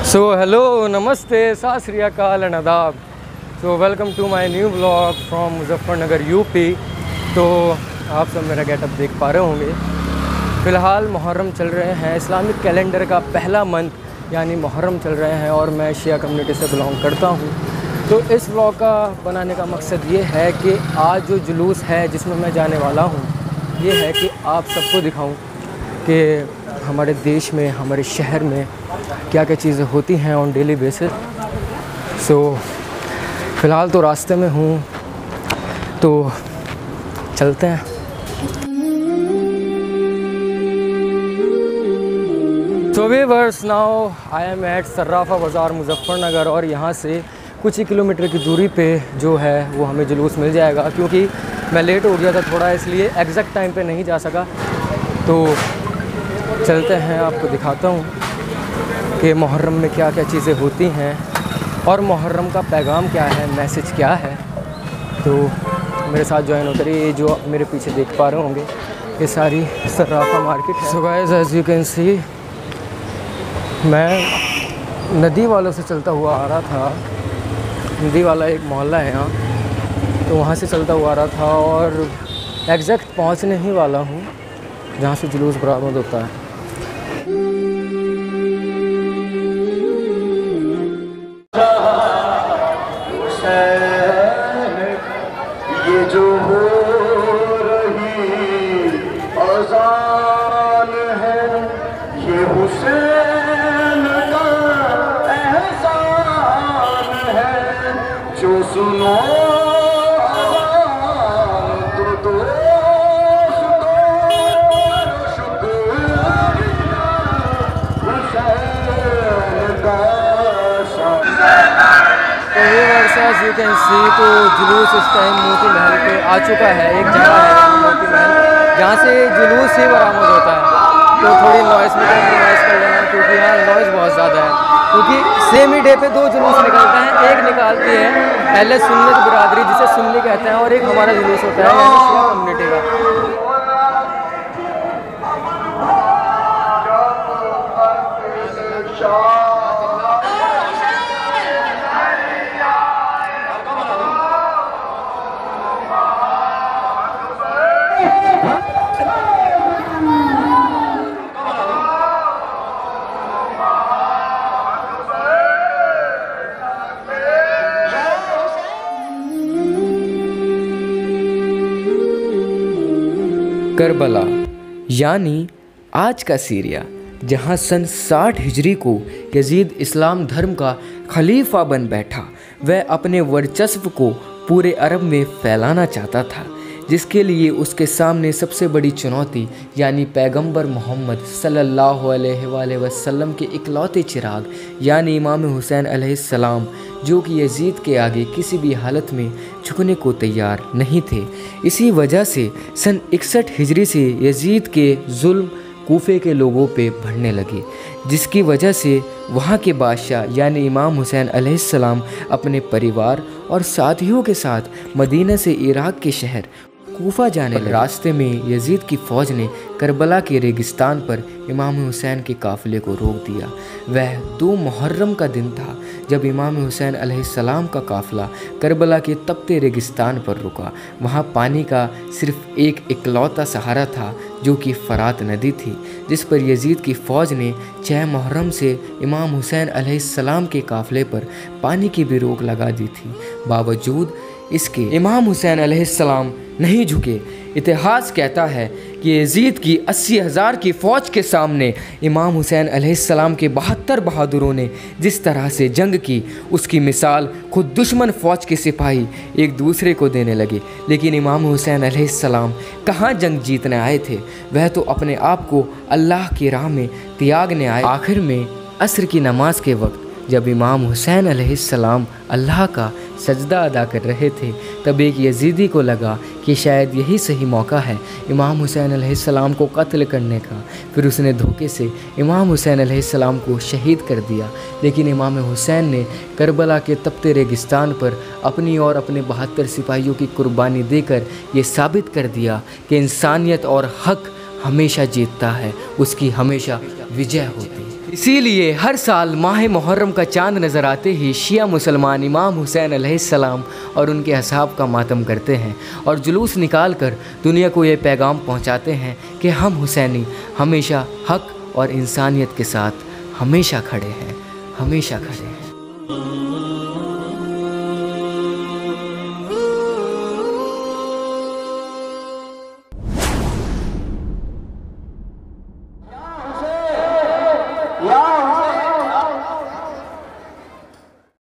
So hello, नमस्ते, सत Shri Akal and आदाब। So welcome to my new blog from Muzaffarnagar UP. तो आप सब मेरा गेटअप देख पा रहे होंगे। फ़िलहाल मुहर्रम चल रहे हैं, इस्लामिक कैलेंडर का पहला मंथ यानी मुहर्रम चल रहे हैं और मैं शिया कम्युनिटी से बिलोंग करता हूँ। तो इस ब्लॉग का बनाने का मकसद ये है कि आज जो जुलूस है जिसमें मैं जाने वाला हूँ, ये है कि आप सबको दिखाऊँ कि हमारे देश में, हमारे शहर में क्या क्या चीज़ें होती हैं ऑन डेली बेसिस। सो फ़िलहाल तो रास्ते में हूँ, तो चलते हैं। So viewers, now I am at Sarafa Bazaar Muzaffarnagar और यहाँ से कुछ ही किलोमीटर की दूरी पे जो है वो हमें जुलूस मिल जाएगा। क्योंकि मैं लेट हो गया था थोड़ा, इसलिए एग्जैक्ट टाइम पे नहीं जा सका। तो चलते हैं, आपको दिखाता हूँ कि मुहर्रम में क्या क्या चीज़ें होती हैं और मुहर्रम का पैगाम क्या है, मैसेज क्या है। तो मेरे साथ ज्वाइन होते रहिए। ये जो मेरे पीछे देख पा रहे होंगे ये सारी सर्राफा मार्केट है। So guys, as you can see, मैं नदी वालों से चलता हुआ आ रहा था। नदी वाला एक मोहल्ला है यहाँ, तो वहाँ से चलता हुआ आ रहा था और एग्जैक्ट पहुँचने ही वाला हूँ जहाँ से जुलूस बरामद होता है। ये जो हो रही अज़ान है, ये हुसैन का एहसान है। जो सुनो एज यू कैन सी, तो जुलूस इस टाइम मोती महल पे आ चुका है। एक जगह है मोती महल जहाँ से जुलूस ही बरामद होता है। तो थोड़ी नॉइस में कॉम्प्रोमाइज़ कर लेना, क्योंकि यहाँ नॉइस बहुत ज़्यादा है। क्योंकि सेम ही डे पे दो जुलूस निकलते हैं। एक निकालती है पहले सुन्नत बिरादरी, जिसे सुन्नी कहते हैं, और एक हमारा जुलूस होता है यानी शिया कम्युनिटी का। करबला यानी आज का सीरिया, जहाँ सन 60 हिजरी को यजीद इस्लाम धर्म का खलीफा बन बैठा। वह अपने वर्चस्व को पूरे अरब में फैलाना चाहता था, जिसके लिए उसके सामने सबसे बड़ी चुनौती यानी पैगंबर मोहम्मद सल्लल्लाहु अलैहि वसल्लम के इकलौते चिराग यानी इमाम हुसैन अलैहिस्सलाम, जो कि यजीद के आगे किसी भी हालत में झुकने को तैयार नहीं थे। इसी वजह से सन 61 हिजरी से यजीद के जुल्म कूफे के लोगों पे बढ़ने लगे, जिसकी वजह से वहाँ के बादशाह यानी इमाम हुसैन अलैहिस्सलाम अपने परिवार और साथियों के साथ मदीना से इराक के शहर कूफा जाने लगे। रास्ते में यजीद की फ़ौज ने करबला के रेगिस्तान पर इमाम हुसैन के काफ़िले को रोक दिया। वह 2 मुहर्रम का दिन था जब इमाम हुसैन अलैहिस्सलाम का काफ़िला करबला के तपते रेगिस्तान पर रुका। वहाँ पानी का सिर्फ एक इकलौता सहारा था, जो कि फ़रात नदी थी, जिस पर यजीद की फ़ौज ने 6 मुहर्रम से इमाम हुसैन अलैहिस्सलाम के काफ़िले पर पानी की भी रोक लगा दी थी। बावजूद इसके इमाम हुसैन अलैहिस्सलाम नहीं झुके। इतिहास कहता है कि यजीद की 80,000 की फ़ौज के सामने इमाम हुसैन अलैहिस्सलाम के 72 बहादुरों ने जिस तरह से जंग की, उसकी मिसाल खुद दुश्मन फ़ौज के सिपाही एक दूसरे को देने लगे। लेकिन इमाम हुसैन अलैहिस्सलाम कहाँ जंग जीतने आए थे, वह तो अपने आप को अल्लाह की राह में त्यागने आए। आखिर में असर की नमाज के वक्त जब इमाम हुसैन अलैहिस्सलाम अल्लाह का सजदा अदा कर रहे थे, तब एक यजीदी को लगा कि शायद यही सही मौका है इमाम हुसैन अलैहिस्सलाम को कत्ल करने का। फिर उसने धोखे से इमाम हुसैन अलैहिस्सलाम को शहीद कर दिया। लेकिन इमाम हुसैन ने करबला के तपते रेगिस्तान पर अपनी और अपने 72 सिपाहियों की कुर्बानी देकर ये साबित कर दिया कि इंसानियत और हक हमेशा जीतता है, उसकी हमेशा विजय होती है। इसीलिए हर साल माह मुहर्रम का चांद नज़र आते ही शिया मुसलमान इमाम हुसैन अलैहिस्सलाम और उनके असहाब का मातम करते हैं और जुलूस निकाल कर दुनिया को ये पैगाम पहुंचाते हैं कि हम हुसैनी हमेशा हक और इंसानियत के साथ हमेशा खड़े हैं, हमेशा खड़े हैं।